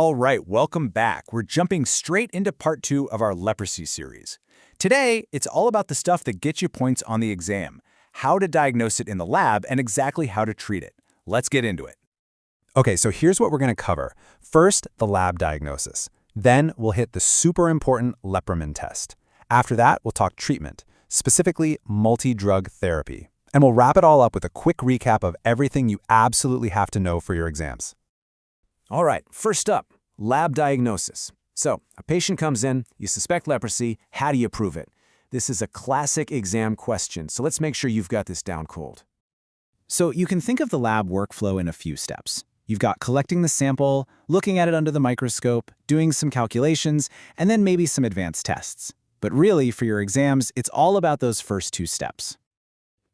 All right, welcome back. We're jumping straight into part 2 of our leprosy series. Today, it's all about the stuff that gets you points on the exam, how to diagnose it in the lab, and exactly how to treat it. Let's get into it. Okay, so here's what we're going to cover. First, the lab diagnosis. Then we'll hit the super important Lepromин test. After that, we'll talk treatment, specifically multi-drug therapy. And we'll wrap it all up with a quick recap of everything you absolutely have to know for your exams. All right, first up, lab diagnosis. So, a patient comes in, you suspect leprosy, how do you prove it? This is a classic exam question, so let's make sure you've got this down cold. So you can think of the lab workflow in a few steps. You've got collecting the sample, looking at it under the microscope, doing some calculations, and then maybe some advanced tests. But really, for your exams, it's all about those first two steps.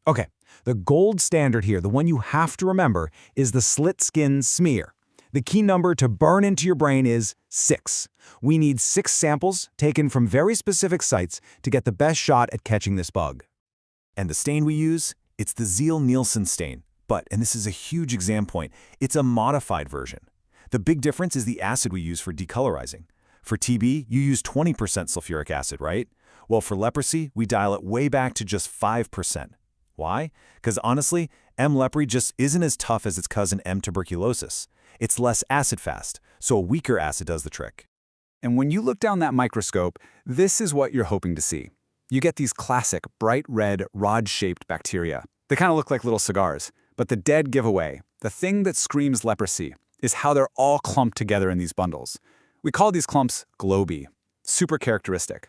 Okay, the gold standard here, the one you have to remember, is the slit skin smear. The key number to burn into your brain is 6. We need 6 samples taken from very specific sites to get the best shot at catching this bug. And the stain we use? It's the Zeal-Nielsen stain. But, and this is a huge exam point, it's a modified version. The big difference is the acid we use for decolorizing. For TB, you use 20% sulfuric acid, right? Well, for leprosy, we dial it way back to just 5%. Why? Because honestly, M. lepri just isn't as tough as its cousin M. tuberculosis. It's less acid-fast, so a weaker acid does the trick. And when you look down that microscope, this is what you're hoping to see. You get these classic, bright red, rod-shaped bacteria. They kind of look like little cigars. But the dead giveaway, the thing that screams leprosy, is how they're all clumped together in these bundles. We call these clumps globi. Super characteristic.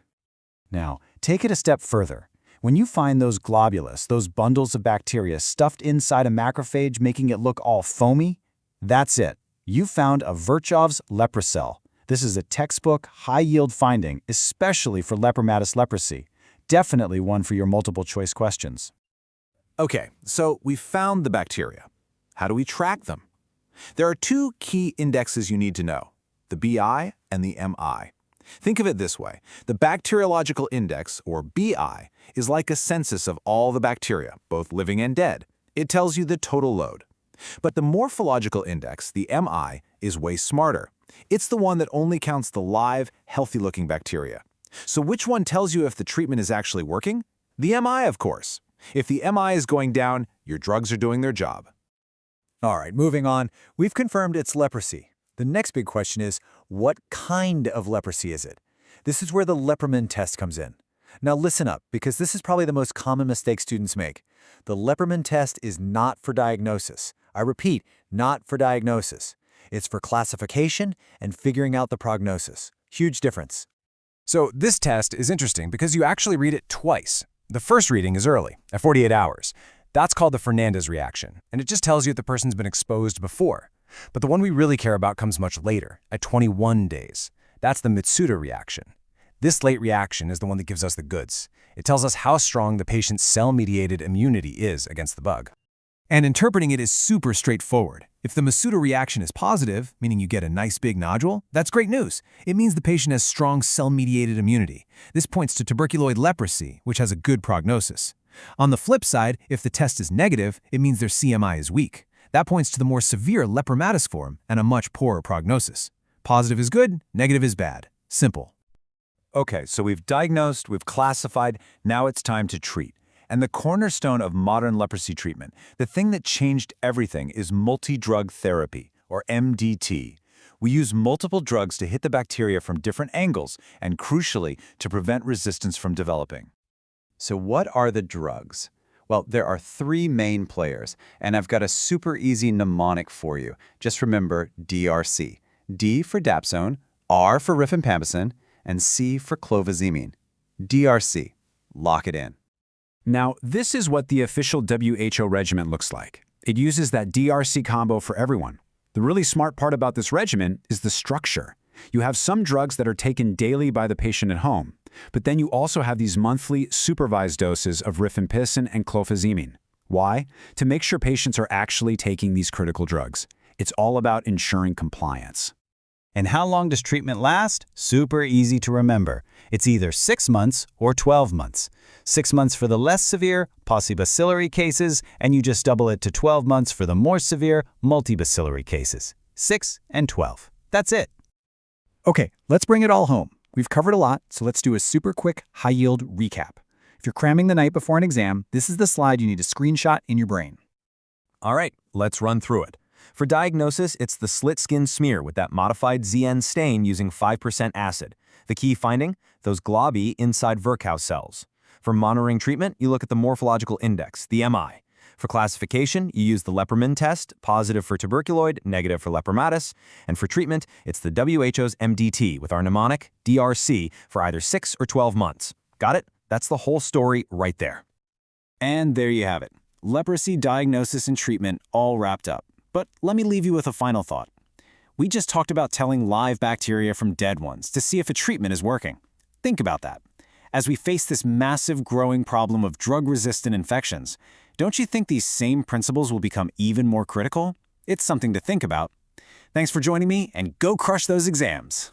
Now, take it a step further. When you find those globulus, those bundles of bacteria stuffed inside a macrophage making it look all foamy, that's it. You found a Virchow's leprocell. This is a textbook, high-yield finding, especially for lepromatous leprosy. Definitely one for your multiple-choice questions. Okay, so we found the bacteria. How do we track them? There are 2 key indexes you need to know, the BI and the MI. Think of it this way. The bacteriological index, or BI, is like a census of all the bacteria, both living and dead. It tells you the total load. But the morphological index, the MI, is way smarter. It's the one that only counts the live, healthy-looking bacteria. So which one tells you if the treatment is actually working? The MI, of course. If the MI is going down, your drugs are doing their job. All right, moving on. We've confirmed it's leprosy. The next big question is, what kind of leprosy is it? This is where the Lepromin test comes in. Now listen up, because this is probably the most common mistake students make. The Lepromin test is not for diagnosis. I repeat, not for diagnosis. It's for classification and figuring out the prognosis. Huge difference. So this test is interesting because you actually read it twice. The first reading is early, at 48 hours. That's called the Fernandez reaction, and it just tells you if the person's been exposed before. But the one we really care about comes much later, at 21 days. That's the Mitsuda reaction. This late reaction is the one that gives us the goods. It tells us how strong the patient's cell-mediated immunity is against the bug. And interpreting it is super straightforward. If the Mitsuda reaction is positive, meaning you get a nice big nodule, that's great news. It means the patient has strong cell-mediated immunity. This points to tuberculoid leprosy, which has a good prognosis. On the flip side, if the test is negative, it means their CMI is weak. That points to the more severe lepromatous form and a much poorer prognosis. Positive is good, negative is bad. Simple. Okay, so we've diagnosed, we've classified, now it's time to treat. And the cornerstone of modern leprosy treatment, the thing that changed everything, is multi-drug therapy, or MDT. We use multiple drugs to hit the bacteria from different angles and, crucially, to prevent resistance from developing. So what are the drugs? Well, there are 3 main players, and I've got a super easy mnemonic for you. Just remember DRC. D for dapsone, R for rifampicin, and C for clofazimine. DRC. Lock it in. Now, this is what the official WHO regimen looks like. It uses that DRC combo for everyone. The really smart part about this regimen is the structure. You have some drugs that are taken daily by the patient at home, but then you also have these monthly supervised doses of rifampicin and clofazimine. Why? To make sure patients are actually taking these critical drugs. It's all about ensuring compliance. And how long does treatment last? Super easy to remember. It's either 6 months or 12 months. 6 months for the less severe Paucibacillary cases, and you just double it to 12 months for the more severe Multibacillary cases. 6 and 12. That's it. Okay, let's bring it all home. We've covered a lot, so let's do a super quick, high-yield recap. If you're cramming the night before an exam, this is the slide you need to screenshot in your brain. All right, let's run through it. For diagnosis, it's the slit skin smear with that modified ZN stain using 5% acid. The key finding? Those globby inside Virchow cells. For monitoring treatment, you look at the morphological index, the MI. For classification, you use the Lepromin test, positive for tuberculoid, negative for lepromatous. And for treatment, it's the WHO's MDT with our mnemonic, DRC, for either 6 or 12 months. Got it? That's the whole story right there. And there you have it. Leprosy diagnosis and treatment all wrapped up. But let me leave you with a final thought. We just talked about telling live bacteria from dead ones to see if a treatment is working. Think about that. As we face this massive growing problem of drug-resistant infections, don't you think these same principles will become even more critical? It's something to think about. Thanks for joining me, and go crush those exams.